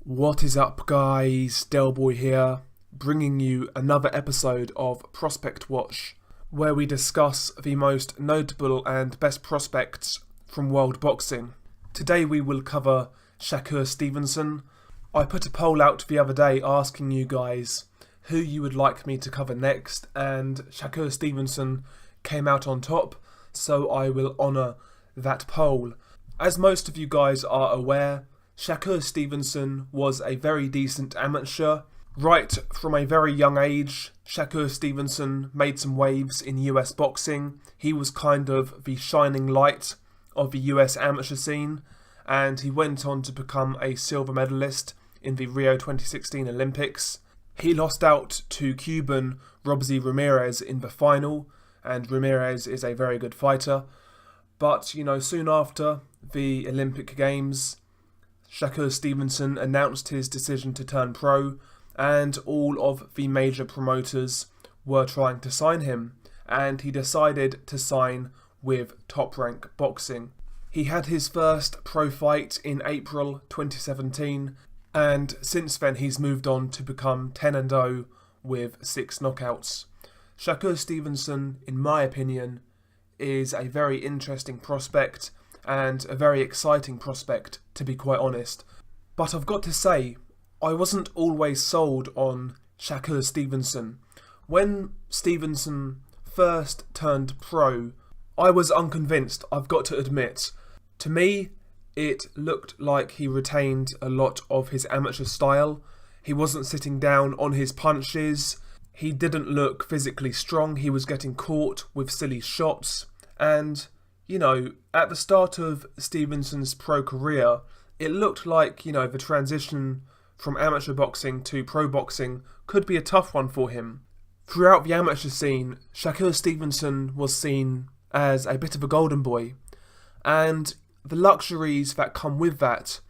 What is up, guys? Delboy here, bringing you another episode of Prospect Watch, where we discuss the most notable and best prospects from world boxing. Today we will cover Shakur Stevenson. I put a poll out the other day asking you guys who you would like me to cover next, and Shakur Stevenson came out on top, so I will honour that poll. As most of you guys are aware, Shakur Stevenson was a very decent amateur. Right from a very young age, Shakur Stevenson made some waves in US boxing. He was kind of the shining light of the US amateur scene, and he went on to become a silver medalist in the Rio 2016 Olympics. He lost out to Cuban Robsy Ramirez in the final, and Ramirez is a very good fighter. But, soon after the Olympic Games, Shakur Stevenson announced his decision to turn pro, and all of the major promoters were trying to sign him, and he decided to sign with Top Rank Boxing. He had his first pro fight in April 2017, and since then he's moved on to become 10-0 with 6 knockouts. Shakur Stevenson, in my opinion, is a very interesting prospect, and a very exciting prospect, to be quite honest. But I've got to say, I wasn't always sold on Shakur Stevenson. When Stevenson first turned pro, I was unconvinced, I've got to admit. To me, it looked like he retained a lot of his amateur style. He wasn't sitting down on his punches. He didn't look physically strong. He was getting caught with silly shots. And at the start of Stevenson's pro career, it looked like, the transition from amateur boxing to pro boxing could be a tough one for him. Throughout the amateur scene, Shakur Stevenson was seen as a bit of a golden boy, and the luxuries that come with that,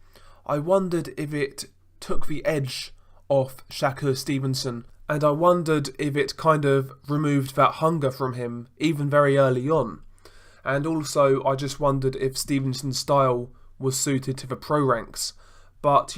I wondered if it took the edge off Shakur Stevenson, and I wondered if it kind of removed that hunger from him, even very early on. And also, I just wondered if Stevenson's style was suited to the pro ranks. But,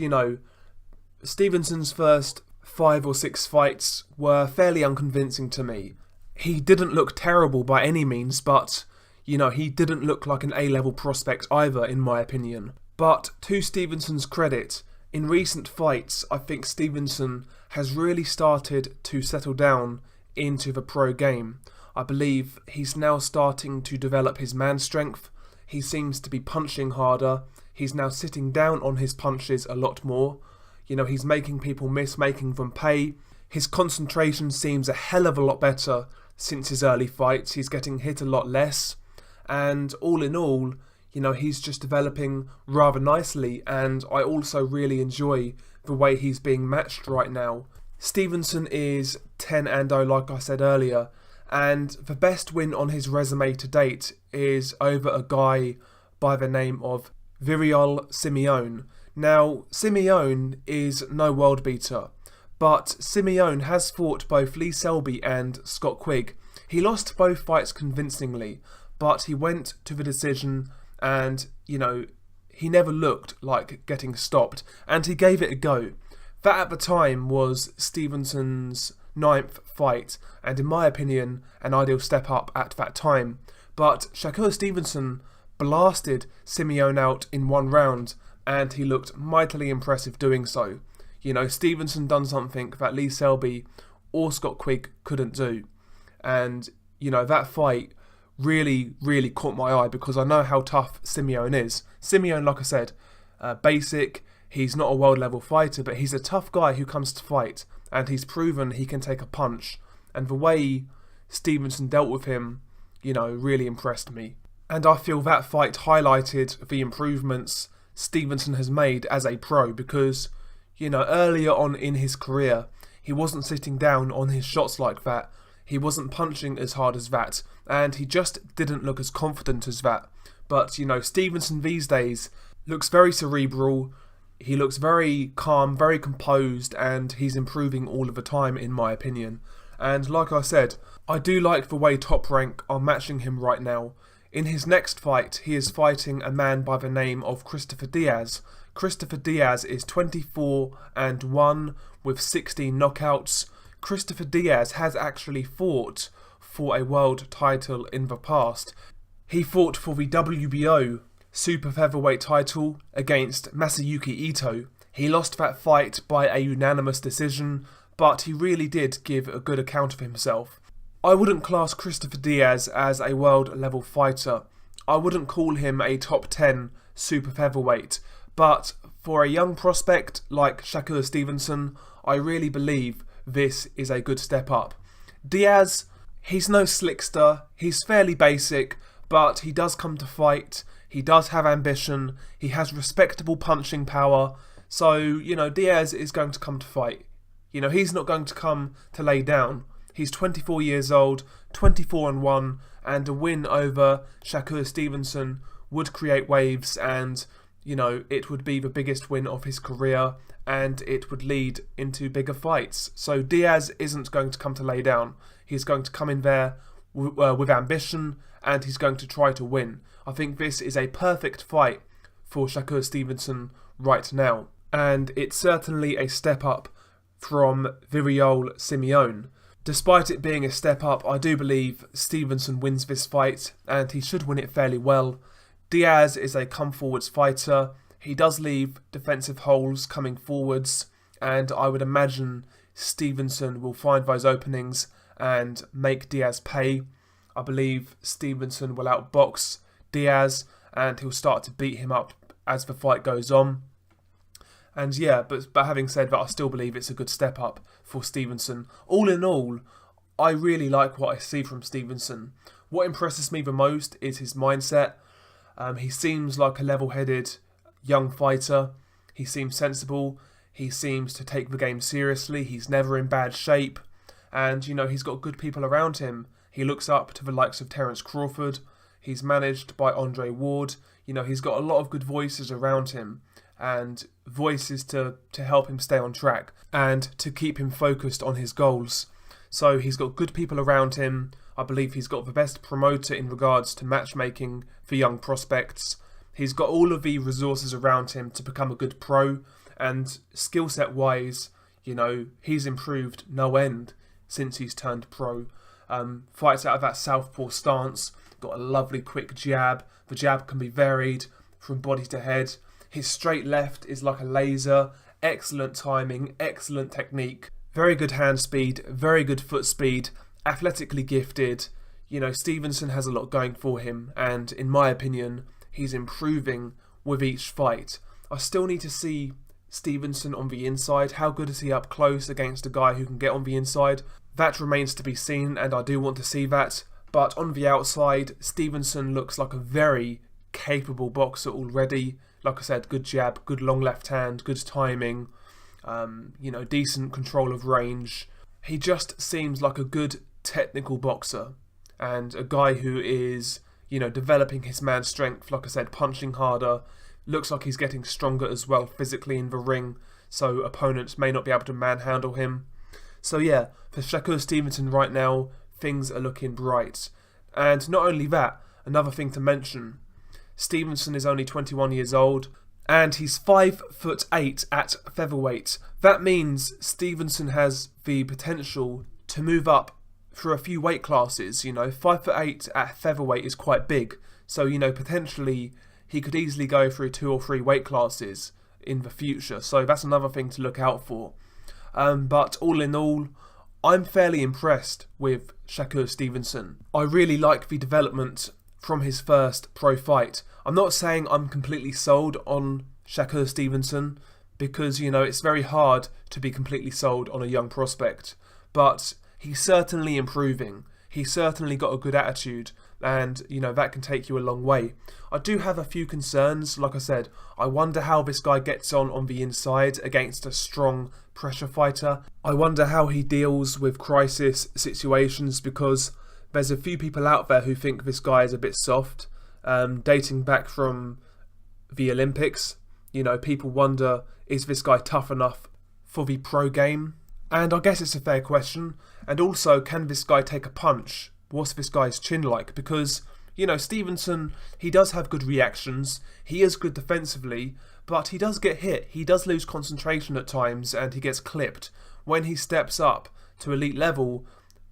Stevenson's first 5 or 6 fights were fairly unconvincing to me. He didn't look terrible by any means, but, he didn't look like an A-level prospect either, in my opinion. But, to Stevenson's credit, in recent fights, I think Stevenson has really started to settle down into the pro game. I believe he's now starting to develop his man strength. He seems to be punching harder. He's now sitting down on his punches a lot more. He's making people miss, making them pay. His concentration seems a hell of a lot better since his early fights. He's getting hit a lot less. And all in all, he's just developing rather nicely. And I also really enjoy the way he's being matched right now. Stevenson is 10-0, like I said earlier. And the best win on his resume to date is over a guy by the name of Virial Simeone. Now, Simeone is no world beater, but Simeone has fought both Lee Selby and Scott Quigg. He lost both fights convincingly, but he went to the decision and, he never looked like getting stopped, and he gave it a go. That at the time was Stevenson's 9th fight, and in my opinion, an ideal step up at that time. But Shakur Stevenson blasted Simeone out in one round, and he looked mightily impressive doing so. Stevenson done something that Lee Selby or Scott Quigg couldn't do. And, that fight really, really caught my eye because I know how tough Simeone is. Simeone, like I said, basic, he's not a world level fighter, but he's a tough guy who comes to fight. And he's proven he can take a punch. And the way Stevenson dealt with him, really impressed me. And I feel that fight highlighted the improvements Stevenson has made as a pro. Because, earlier on in his career, he wasn't sitting down on his shots like that. He wasn't punching as hard as that. And he just didn't look as confident as that. But, Stevenson these days looks very cerebral. He looks very calm, very composed, and he's improving all of the time, in my opinion. And like I said, I do like the way Top Rank are matching him right now. In his next fight, he is fighting a man by the name of Christopher Diaz. Christopher Diaz is 24-1 with 16 knockouts. Christopher Diaz has actually fought for a world title in the past. He fought for the WBO super featherweight title against Masayuki Ito. He lost that fight by a unanimous decision, but he really did give a good account of himself. I wouldn't class Christopher Diaz as a world level fighter. I wouldn't call him a top 10 super featherweight, but for a young prospect like Shakur Stevenson, I really believe this is a good step up. Diaz, he's no slickster, he's fairly basic, but he does come to fight, he does have ambition, he has respectable punching power, so, Diaz is going to come to fight. He's not going to come to lay down. He's 24 years old, 24-1, and a win over Shakur Stevenson would create waves, and it would be the biggest win of his career, and it would lead into bigger fights. So Diaz isn't going to come to lay down. He's going to come in there with ambition, and he's going to try to win. I think this is a perfect fight for Shakur Stevenson right now, and it's certainly a step up from Viriol Simeone. Despite it being a step up, I do believe Stevenson wins this fight, and he should win it fairly well. Diaz is a come-forwards fighter. He does leave defensive holes coming forwards, and I would imagine Stevenson will find those openings and make Diaz pay. I believe Stevenson will outbox Diaz, and he'll start to beat him up as the fight goes on. And yeah, but having said that, I still believe it's a good step up for Stevenson. All in all, I really like what I see from Stevenson. What impresses me the most is his mindset. He seems like a level-headed young fighter. He seems sensible. He seems to take the game seriously. He's never in bad shape. And, he's got good people around him. He looks up to the likes of Terence Crawford. He's managed by Andre Ward. He's got a lot of good voices around him, and voices to help him stay on track and to keep him focused on his goals. So he's got good people around him. I believe he's got the best promoter in regards to matchmaking for young prospects. He's got all of the resources around him to become a good pro, and skill set wise, he's improved no end since he's turned pro. Fights out of that southpaw stance, got a lovely quick jab. The jab can be varied from body to head. His straight left is like a laser. Excellent timing, excellent technique, very good hand speed, very good foot speed, athletically gifted. Stevenson has a lot going for him, and in my opinion, he's improving with each fight. I still need to see Stevenson on the inside. How good is he up close against a guy who can get on the inside? That remains to be seen, and I do want to see that. But on the outside, Stevenson looks like a very capable boxer already. Like I said, good jab, good long left hand, good timing, decent control of range. He just seems like a good technical boxer, and a guy who is, developing his man strength, like I said, punching harder. Looks like he's getting stronger as well physically in the ring, so opponents may not be able to manhandle him. So yeah, for Shakur Stevenson right now, things are looking bright. And not only that, another thing to mention, Stevenson is only 21 years old, and he's 5'8" at featherweight. That means Stevenson has the potential to move up for a few weight classes. 5'8" at featherweight is quite big, so potentially he could easily go through 2 or 3 weight classes in the future. So that's another thing to look out for. But all in all, I'm fairly impressed with Shakur Stevenson. I really like the development from his first pro fight. I'm not saying I'm completely sold on Shakur Stevenson, because, it's very hard to be completely sold on a young prospect. But he's certainly improving. He's certainly got a good attitude, and, that can take you a long way. I do have a few concerns. Like I said, I wonder how this guy gets on the inside against a strong pressure fighter. I wonder how he deals with crisis situations, because there's a few people out there who think this guy is a bit soft, dating back from the Olympics. People wonder, is this guy tough enough for the pro game? And I guess it's a fair question. And also, can this guy take a punch? What's this guy's chin like? Because, Stevenson, he does have good reactions. He is good defensively, but he does get hit. He does lose concentration at times and he gets clipped. When he steps up to elite level,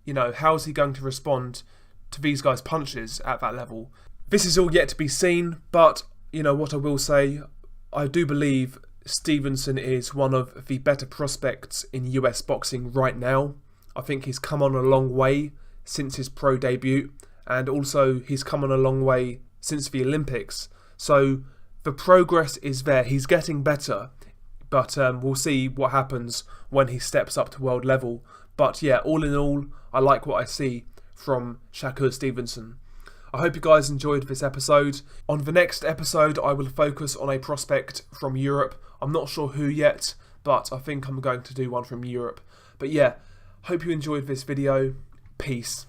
you know, how is he going to respond to these guys' punches at that level? This is all yet to be seen, but you know what I will say, I do believe Stevenson is one of the better prospects in US boxing right now. I think he's come on a long way since his pro debut, and also he's come on a long way since the Olympics. So the progress is there. He's getting better, but we'll see what happens when he steps up to world level. But yeah, all in all, I like what I see from Shakur Stevenson. I hope you guys enjoyed this episode. On the next episode, I will focus on a prospect from Europe. I'm not sure who yet, but I think I'm going to do one from Europe. But yeah, hope you enjoyed this video. Peace.